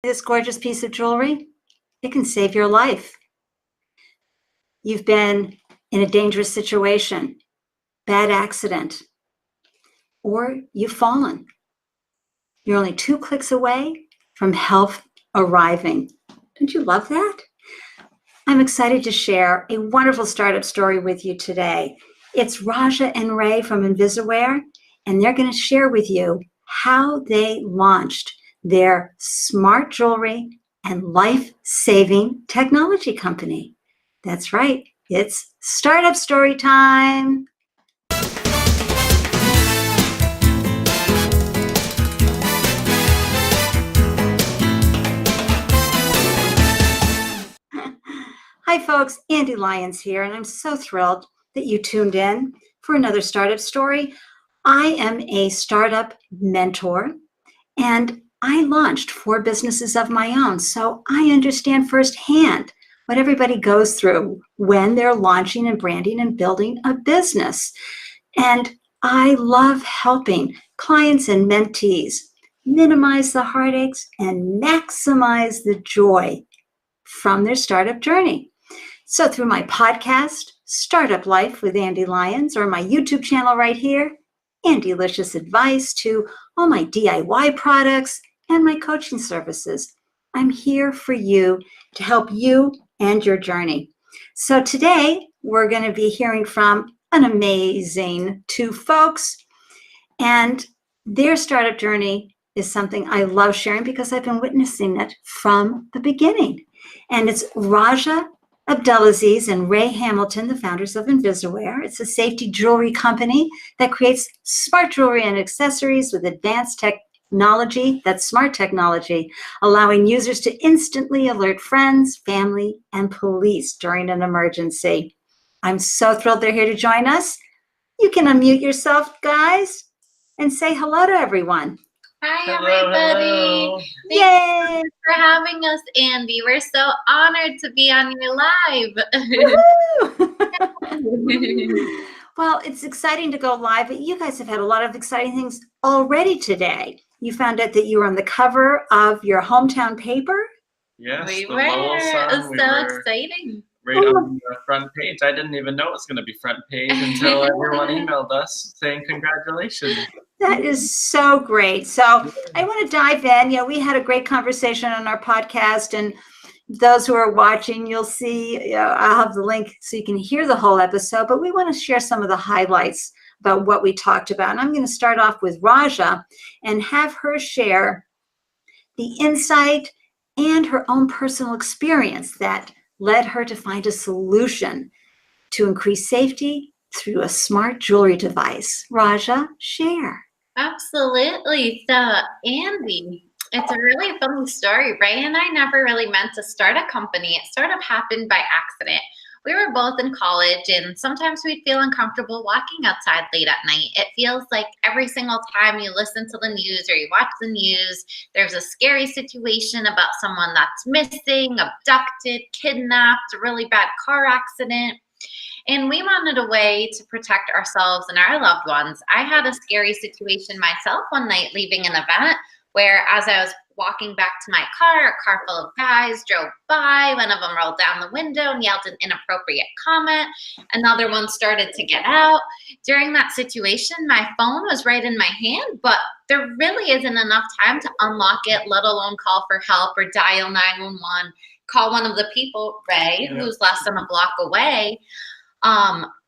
This gorgeous piece of jewelry, it can save your life. You've been in a dangerous situation, bad accident, or you've fallen. You're only 2 clicks away from help arriving. Don't you love that? I'm excited to share a wonderful startup story with you today. It's Rajia and Ray from invisaWear, and they're going to share with you how they launched their smart jewelry and life-saving technology company. That's right, it's startup story time. Hi folks, Ande Lyons here, and I'm so thrilled that you tuned in for another startup story. I am a startup mentor, and I launched 4 businesses of my own, so I understand firsthand what everybody goes through when they're launching and branding and building a business. And I love helping clients and mentees minimize the heartaches and maximize the joy from their startup journey. So through my podcast, Startup Life with Ande Lyons, or my YouTube channel right here, Andelicious Advice, to all my DIY products and my coaching services, I'm here for you to help you and your journey. So today we're going to be hearing from an amazing 2 folks, and their startup journey is something I love sharing because I've been witnessing it from the beginning. And it's Rajia Abdelaziz and Ray Hamilton, the founders of invisaWear. It's a safety jewelry company that creates smart jewelry and accessories with advanced technology, that's smart technology, allowing users to instantly alert friends, family, and police during an emergency. I'm so thrilled they're here to join us. You can unmute yourself, guys, and say hello to everyone. Hi, everybody. Hello. Yay! Thanks for having us, Ande. We're so honored to be on your live. Well, it's exciting to go live, but you guys have had a lot of exciting things already today. You found out that you were on the cover of your hometown paper? Yes, We the were. Lowell Sun. It was so exciting. Right on the front page. I didn't even know it was going to be front page until everyone emailed us saying congratulations. That is so great. So I want to dive in. We had a great conversation on our podcast, and those who are watching, you'll see, I'll have the link so you can hear the whole episode, but we want to share some of the highlights about what we talked about. And I'm going to start off with Rajia and have her share the insight and her own personal experience that led her to find a solution to increase safety through a smart jewelry device. Rajia, share. Absolutely. So, Ande, it's a really funny story. Ray and I never really meant to start a company. It sort of happened by accident. We were both in college, and sometimes we'd feel uncomfortable walking outside late at night. It feels like every single time you listen to the news or you watch the news, there's a scary situation about someone that's missing, abducted, kidnapped, a really bad car accident. And we wanted a way to protect ourselves and our loved ones. I had a scary situation myself one night leaving an event where, as I was walking back to my car, a car full of guys drove by. One of them rolled down the window and yelled an inappropriate comment. Another one started to get out. During that situation, my phone was right in my hand, but there really isn't enough time to unlock it, let alone call for help or dial 911, call one of the people, Ray, who's less than a block away.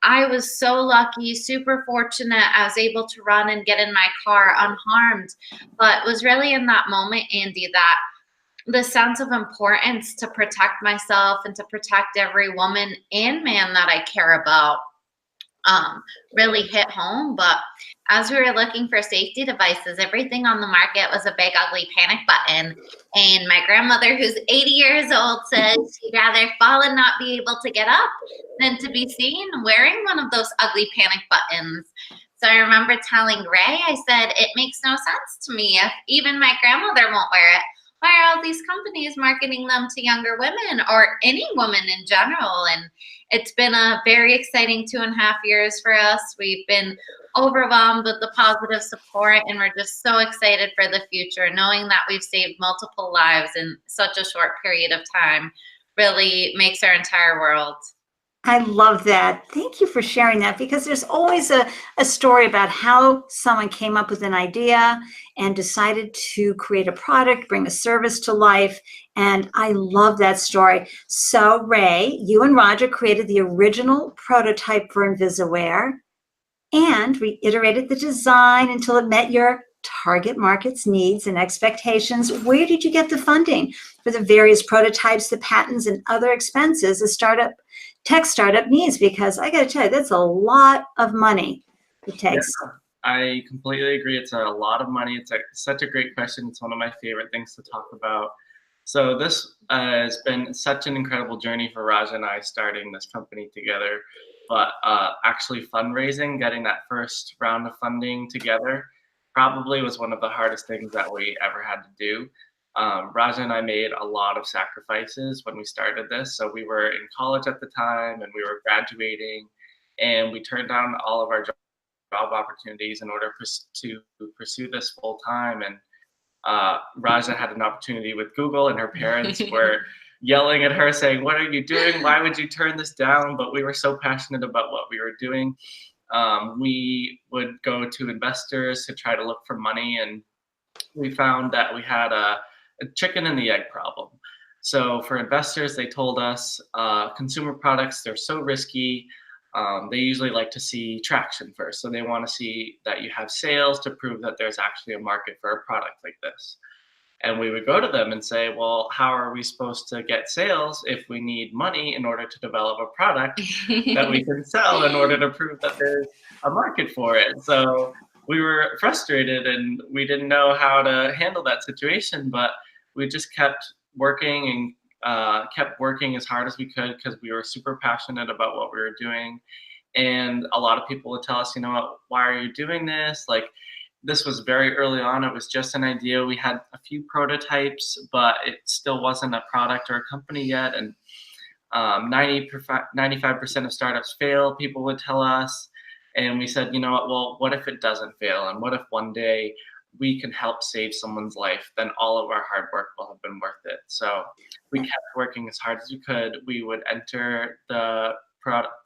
I was so lucky, super fortunate. I was able to run and get in my car unharmed, but it was really in that moment, Ande, that the sense of importance to protect myself and to protect every woman and man that I care about really hit home. But as we were looking for safety devices, everything on the market was a big ugly panic button. And my grandmother, who's 80 years old, said she'd rather fall and not be able to get up than to be seen wearing one of those ugly panic buttons. So I remember telling Ray, I said, it makes no sense to me if even my grandmother won't wear it. Why are all these companies marketing them to younger women or any woman in general? And it's been a very exciting 2.5 years for us. We've been overwhelmed with the positive support, and we're just so excited for the future, knowing that we've saved multiple lives in such a short period of time really makes our entire world. I love that. Thank you for sharing that, because there's always a story about how someone came up with an idea and decided to create a product, bring a service to life. And I love that story. So Ray, you and Roger created the original prototype for invisaWear and reiterated the design until it met your target market's needs and expectations. Where did you get the funding for the various prototypes, the patents, and other expenses a tech startup needs? Because I got to tell you, that's a lot of money it takes. Yeah, I completely agree. It's a lot of money. It's such a great question. It's one of my favorite things to talk about. So this has been such an incredible journey for Rajia and I starting this company together. But actually fundraising, getting that first round of funding together, probably was one of the hardest things that we ever had to do. Rajia and I made a lot of sacrifices when we started this. So we were in college at the time and we were graduating, and we turned down all of our job opportunities in order to pursue this full time. And Rajia had an opportunity with Google, and her parents were yelling at her saying, "What are you doing? Why would you turn this down?" But we were so passionate about what we were doing. We would go to investors to try to look for money, and we found that we had a chicken and the egg problem. So for investors, they told us consumer products, they're so risky. They usually like to see traction first. So they want to see that you have sales to prove that there's actually a market for a product like this. And we would go to them and say, well, how are we supposed to get sales if we need money in order to develop a product that we can sell in order to prove that there's a market for it? So we were frustrated and we didn't know how to handle that situation, but we just kept working and kept working as hard as we could because we were super passionate about what we were doing. And a lot of people would tell us, you know what, why are you doing this? Like, this was very early on. It was just an idea. We had a few prototypes, but it still wasn't a product or a company yet. And 95% of startups fail, people would tell us. And we said, you know what, well, what if it doesn't fail? And what if one day we can help save someone's life? Then all of our hard work will have been worth it. So we kept working as hard as we could. We would enter the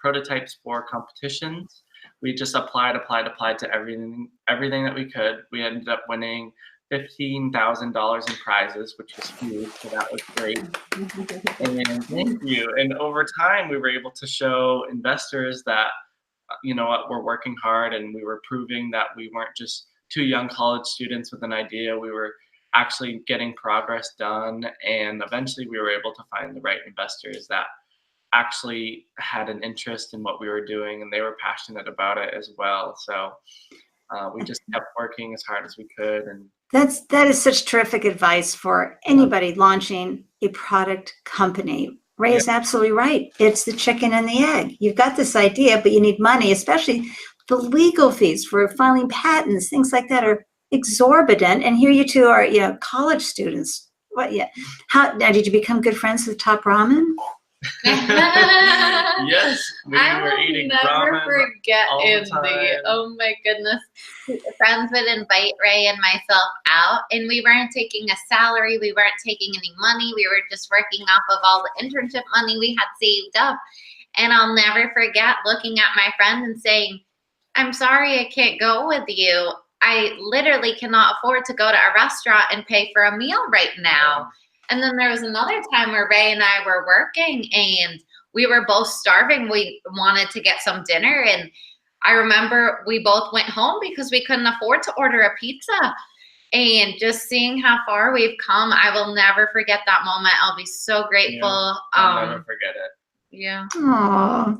prototypes for competitions. We just applied to everything that we could. We ended up winning $15,000 in prizes, which was huge. So that was great. And thank you. And over time, we were able to show investors that, you know what, we're working hard, and we were proving that we weren't just two young college students with an idea. We were actually getting progress done. And eventually we were able to find the right investors that actually had an interest in what we were doing, and they were passionate about it as well. So we just kept working as hard as we could. And that is such terrific advice for anybody launching a product company. Ray is absolutely right. It's the chicken and the egg. You've got this idea, but you need money, especially the legal fees for filing patents, things like that are exorbitant. And here you two are, you know, college students. What? Yeah. Now, did you become good friends with Top Ramen? Yes, we were eating ramen. I will never forget Ande. Oh my goodness. Friends would invite Ray and myself out, and we weren't taking a salary. We weren't taking any money. We were just working off of all the internship money we had saved up. And I'll never forget looking at my friend and saying, "I'm sorry I can't go with you. I literally cannot afford to go to a restaurant and pay for a meal right now." And then there was another time where Ray and I were working and we were both starving. We wanted to get some dinner. And I remember we both went home because we couldn't afford to order a pizza. And just seeing how far we've come, I will never forget that moment. I'll be so grateful. Yeah, I'll never forget it. Yeah. Oh,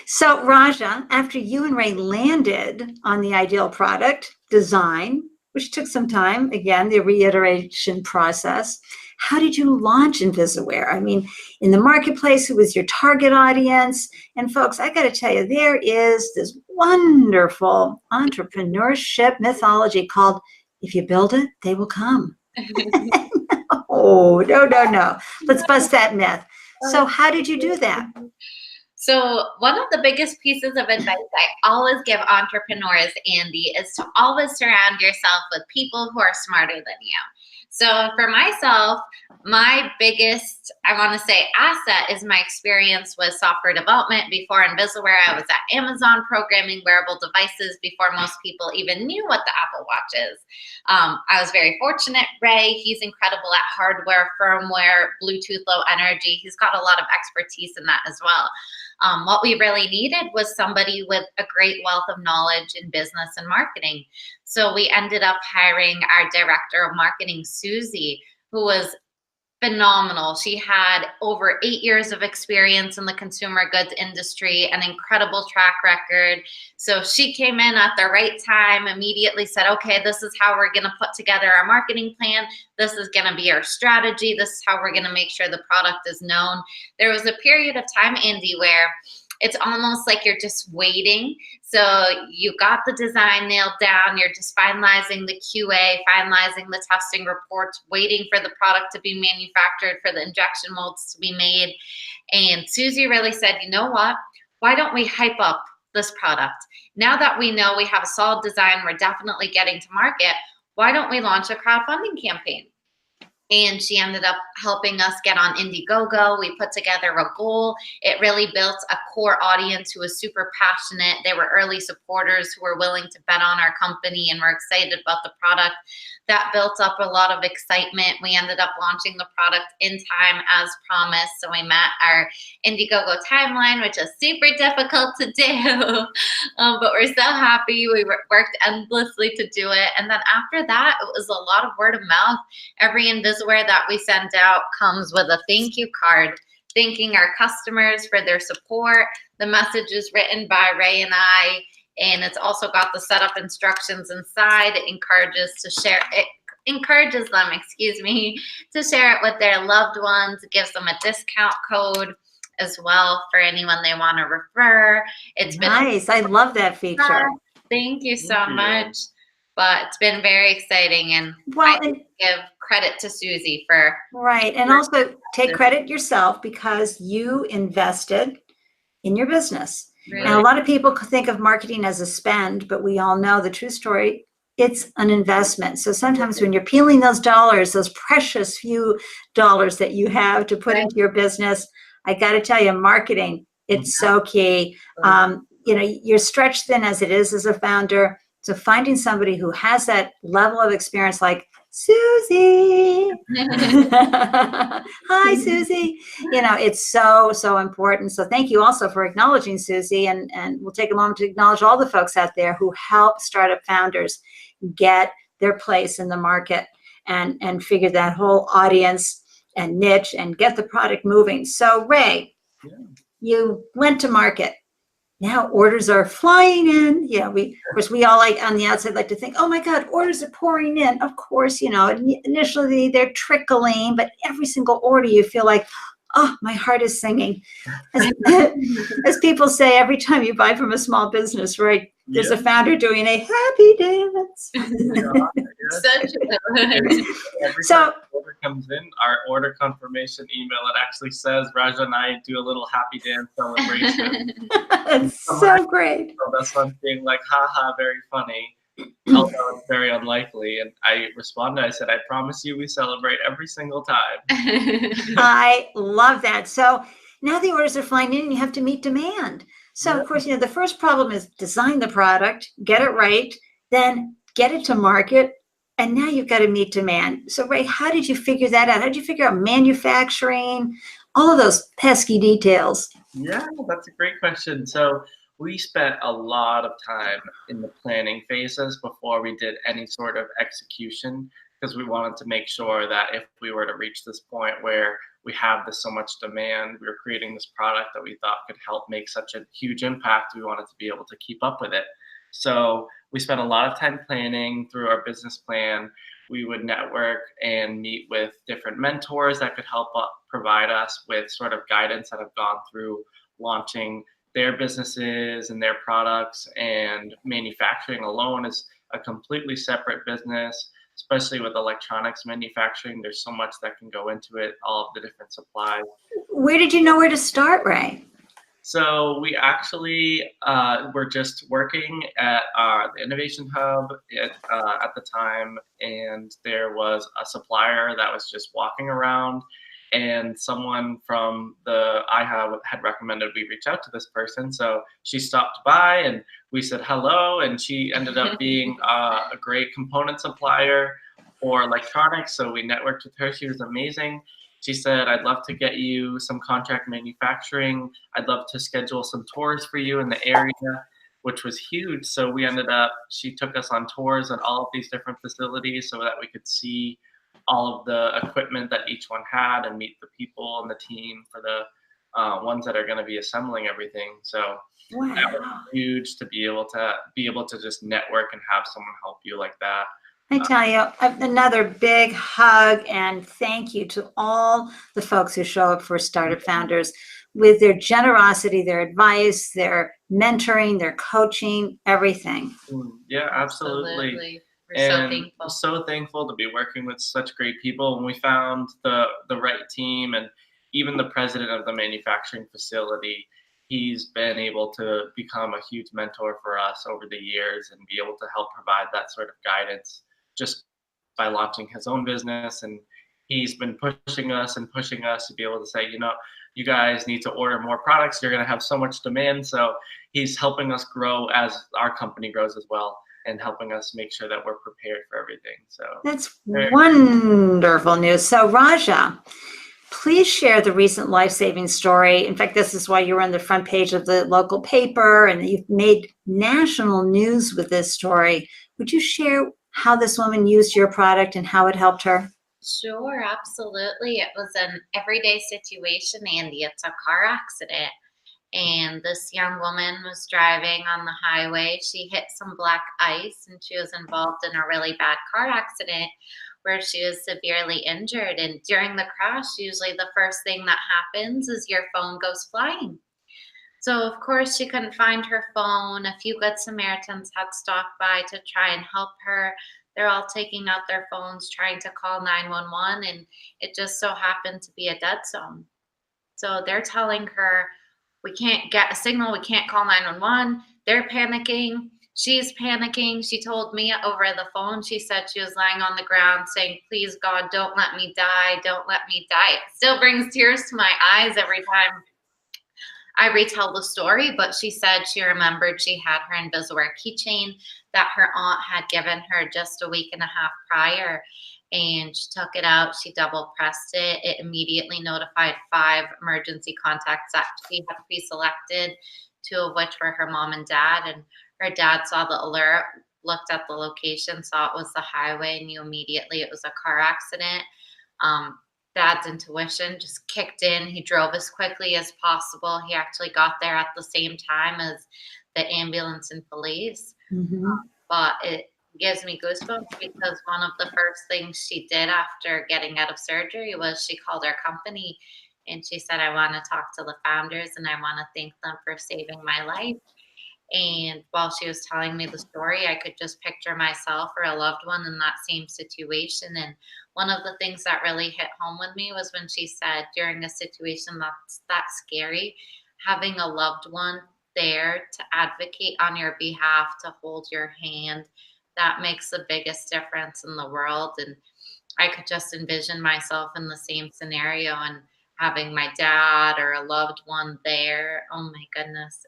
so Rajia, after you and Ray landed on the ideal product design, which took some time, again, the reiteration process, how did you launch invisaWear? I mean, in the marketplace, who was your target audience? And folks, I got to tell you, there is this wonderful entrepreneurship mythology called, if you build it, they will come. Oh, no. Let's bust that myth. So how did you do that? So one of the biggest pieces of advice I always give entrepreneurs, Andy, is to always surround yourself with people who are smarter than you. So for myself, my biggest, I want to say, asset is my experience with software development. Before invisaWear, I was at Amazon programming wearable devices before most people even knew what the Apple Watch is. I was very fortunate. Ray, he's incredible at hardware, firmware, Bluetooth Low Energy. He's got a lot of expertise in that as well. What we really needed was somebody with a great wealth of knowledge in business and marketing. So we ended up hiring our director of marketing, Susie, who was phenomenal. She had over 8 years of experience in the consumer goods industry, an incredible track record. So she came in at the right time, immediately said, okay, this is how we're going to put together our marketing plan. This is going to be our strategy. This is how we're going to make sure the product is known. There was a period of time, Andy, where it's almost like you're just waiting. So you got the design nailed down. You're just finalizing the QA, finalizing the testing reports, waiting for the product to be manufactured, for the injection molds to be made. And Susie really said, you know what? Why don't we hype up this product? Now that we know we have a solid design, we're definitely getting to market. Why don't we launch a crowdfunding campaign? And she ended up helping us get on Indiegogo. We put together a goal. It really built a core audience who was super passionate. They were early supporters who were willing to bet on our company and were excited about the product. That built up a lot of excitement. We ended up launching the product in time as promised. So we met our Indiegogo timeline, which is super difficult to do, but we're so happy. We worked endlessly to do it. And then after that, it was a lot of word of mouth. Every invisaWear that we send out comes with a thank you card, thanking our customers for their support. The message is written by Ray and I, and it's also got the setup instructions inside. It encourages them, to share it with their loved ones. It gives them a discount code as well for anyone they want to refer. It's nice. I love that feature. Thank you so much. But it's been very exciting, and I give credit to Susie for and also take credit yourself because you invested in your business. Really? And a lot of people think of marketing as a spend, but we all know the true story. It's an investment. So sometimes when you're peeling those dollars, those precious few dollars that you have to put into your business, I got to tell you, marketing, it's so key. You know, you're stretched thin as it is as a founder. So finding somebody who has that level of experience like Susie. Hi, Susie. You know, it's so, so important. So thank you also for acknowledging Susie. And we'll take a moment to acknowledge all the folks out there who help startup founders get their place in the market and figure that whole audience and niche and get the product moving. So Ray, you went to market. Now orders are flying in. Yeah, of course, we all like on the outside like to think, oh my God, orders are pouring in. Of course, you know, initially they're trickling, but every single order you feel like, oh, my heart is singing. As people say, every time you buy from a small business, right? There's a founder doing a happy dance. Every time order comes in, our order confirmation email, it actually says Rajia and I do a little happy dance celebration. That's so great. So that's one being like, haha, very funny. Although it's very unlikely. And I responded, I said, I promise you we celebrate every single time. I love that. So now the orders are flying in and you have to meet demand. So of course, you know, the first problem is design the product, get it right, then get it to market, and now you've got to meet demand. So Ray, how did you figure that out? How did you figure out manufacturing, all of those pesky details? Yeah, that's a great question. So we spent a lot of time in the planning phases before we did any sort of execution, because we wanted to make sure that if we were to reach this point where we have so much demand, we were creating this product that we thought could help make such a huge impact, we wanted to be able to keep up with it. So we spent a lot of time planning through our business plan. We would network and meet with different mentors that could help provide us with sort of guidance that have gone through launching their businesses and their products, and manufacturing alone is a completely separate business, especially with electronics manufacturing. There's so much that can go into it, all of the different supplies. Where did you know where to start, Ray? So we actually were just working at the Innovation Hub at the time, and there was a supplier that was just walking around, and someone from the iHub had recommended we reach out to this person. So she stopped by, and we said hello, and she ended up being a great component supplier for electronics. So we networked with her. She was amazing. She said, I'd love to get you some contract manufacturing. I'd love to schedule some tours for you in the area, which was huge. So we ended up, she took us on tours at all of these different facilities so that we could see all of the equipment that each one had and meet the people and the team for the ones that are going to be assembling everything. So that was huge to be able to just network and have someone help you like that. I tell you, another big hug and thank you to all the folks who show up for Startup Founders with their generosity, their advice, their mentoring, their coaching, everything. Yeah, absolutely. We're so thankful to be working with such great people. And we found the right team, and even the president of the manufacturing facility, he's been able to become a huge mentor for us over the years and be able to help provide that sort of guidance just by launching his own business. And he's been pushing us to be able to say, you guys need to order more products. You're going to have so much demand. So he's helping us grow as our company grows as well, and helping us make sure that we're prepared for everything. So that's wonderful news. So Rajia, please share the recent life-saving story. In fact, this is why you were on the front page of the local paper and you've made national news with this story. Would you share how this woman used your product and how it helped her? Sure, absolutely. It was an everyday situation, Andy. It's a car accident. And this young woman was driving on the highway. She hit some black ice and she was involved in a really bad car accident where she was severely injured. And during the crash, usually the first thing that happens is your phone goes flying. So of course she couldn't find her phone. A few good Samaritans had stopped by to try and help her. They're all taking out their phones, trying to call 911, and it just so happened to be a dead zone. So they're telling her, we can't get a signal, we can't call 911. They're panicking. She's panicking. She told me over the phone, she said she was lying on the ground saying, please God, don't let me die. Don't let me die. It still brings tears to my eyes every time I retell the story, but she said she remembered she had her invisaWear keychain that her aunt had given her just a week and a half prior. And she took it out, she double pressed it. It immediately notified 5 emergency contacts that she had pre-selected, 2 of which were her mom and dad. And her dad saw the alert, looked at the location, saw it was the highway, knew immediately it was a car accident. Dad's intuition just kicked in. He drove as quickly as possible. He actually got there at the same time as the ambulance and police. But it gives me goosebumps because one of the first things she did after getting out of surgery was she called our company and she said, I want to talk to the founders and I want to thank them for saving my life. And while she was telling me the story, I could just picture myself or a loved one in that same situation. And one of the things that really hit home with me was when she said, during a situation that's that scary, having a loved one there to advocate on your behalf, to hold your hand, that makes the biggest difference in the world. And I could just envision myself in the same scenario and having my dad or a loved one there. Oh my goodness.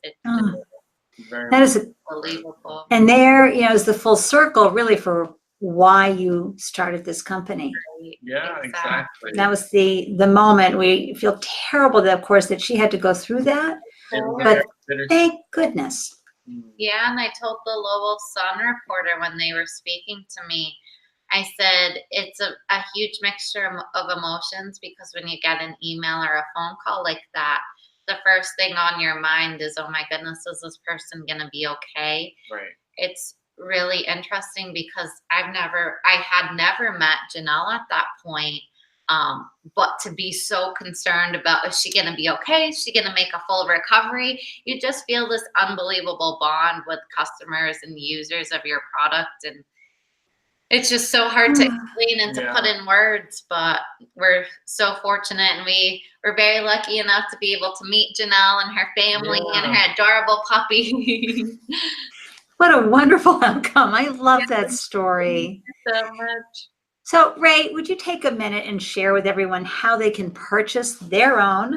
That is unbelievable. And there, is the full circle really for why you started this company. Yeah, exactly. That was the moment. We feel terrible that, of course, that she had to go through that, but thank goodness. Yeah, and I told the Lowell Sun reporter when they were speaking to me, I said, it's a huge mixture of emotions because when you get an email or a phone call like that, the first thing on your mind is, oh my goodness, is this person going to be okay? Right. It's really interesting because I had never met Janelle at that point. But to be so concerned about, is she going to be okay? Is she going to make a full recovery? You just feel this unbelievable bond with customers and users of your product. And It's just so hard to explain and to put in words, but we're so fortunate, and we're very lucky enough to be able to meet Janelle and her family and her adorable puppy. What a wonderful outcome. I love that story. Thank you so much. So, Ray, would you take a minute and share with everyone how they can purchase their own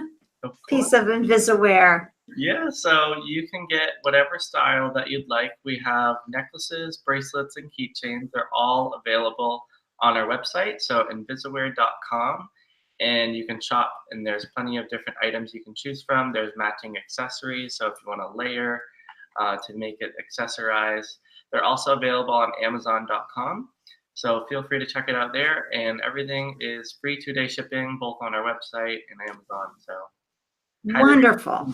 piece of invisaWear? Yeah, so you can get whatever style that you'd like. We have necklaces, bracelets, and keychains. They're all available on our website, so invisaWear.com, and you can shop, and there's plenty of different items you can choose from. There's matching accessories, so if you want to layer to make it accessorize. They're also available on Amazon.com, so feel free to check it out there, and everything is free 2-day shipping, both on our website and Amazon, so. Wonderful.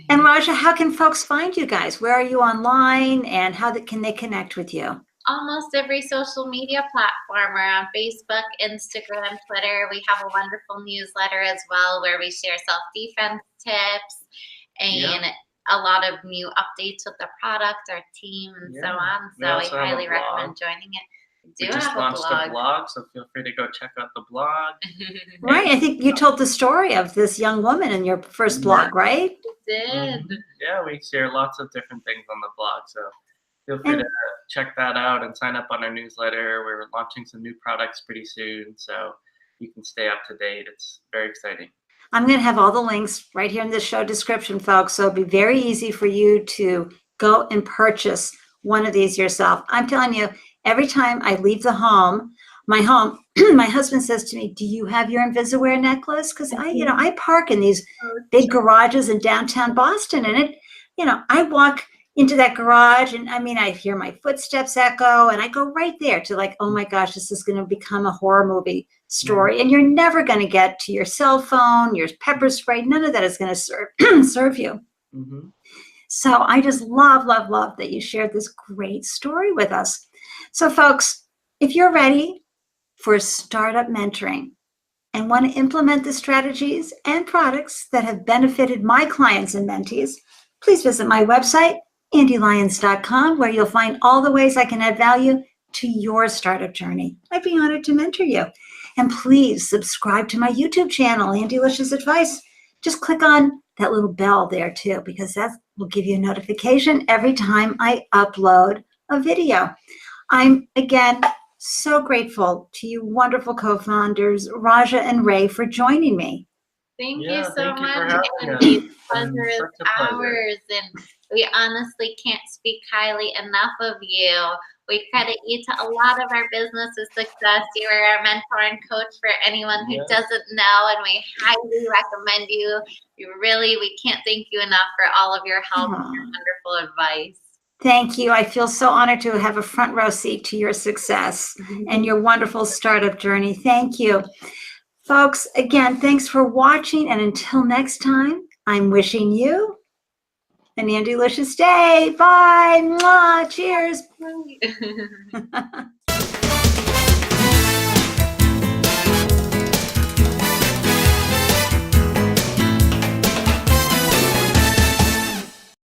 And Rajia, how can folks find you guys? Where are you online, and how can they connect with you? Almost every social media platform. We're on Facebook, Instagram, Twitter. We have a wonderful newsletter as well where we share self-defense tips and a lot of new updates with the product, our team, and so on. So I highly recommend joining it. We just launched a blog, so feel free to go check out the blog. Right, I think you told the story of this young woman in your first blog, right? We did. Yeah, we share lots of different things on the blog, so feel free to check that out and sign up on our newsletter. We're launching some new products pretty soon, so you can stay up to date. It's very exciting. I'm going to have all the links right here in the show description, folks, so it'll be very easy for you to go and purchase one of these yourself. I'm telling you, every time I leave the home, my husband says to me, "Do you have your invisaWear necklace?" Because I park in these big garages in downtown Boston, and I walk into that garage, and I hear my footsteps echo, and I go right there to like, oh my gosh, this is going to become a horror movie story, and you're never going to get to your cell phone, your pepper spray. None of that is going to serve you. So I just love, love, love that you shared this great story with us. So folks, if you're ready for startup mentoring and want to implement the strategies and products that have benefited my clients and mentees, please visit my website, AndeLyons.com, where you'll find all the ways I can add value to your startup journey. I'd be honored to mentor you. And please subscribe to my YouTube channel, Andelicious Advice. Just click on that little bell there too, because that will give you a notification every time I upload a video. I'm, again, so grateful to you wonderful co-founders, Rajia and Ray, for joining me. Thank you so much. The pleasure is ours, and we honestly can't speak highly enough of you. We credit you to a lot of our business's success. You are our mentor and coach for anyone who doesn't know, and we highly recommend you. We can't thank you enough for all of your help and your wonderful advice. Thank you. I feel so honored to have a front row seat to your success and your wonderful startup journey. Thank you. Folks, again, thanks for watching. And until next time, I'm wishing you an Andelicious day. Bye. Mwah. Cheers.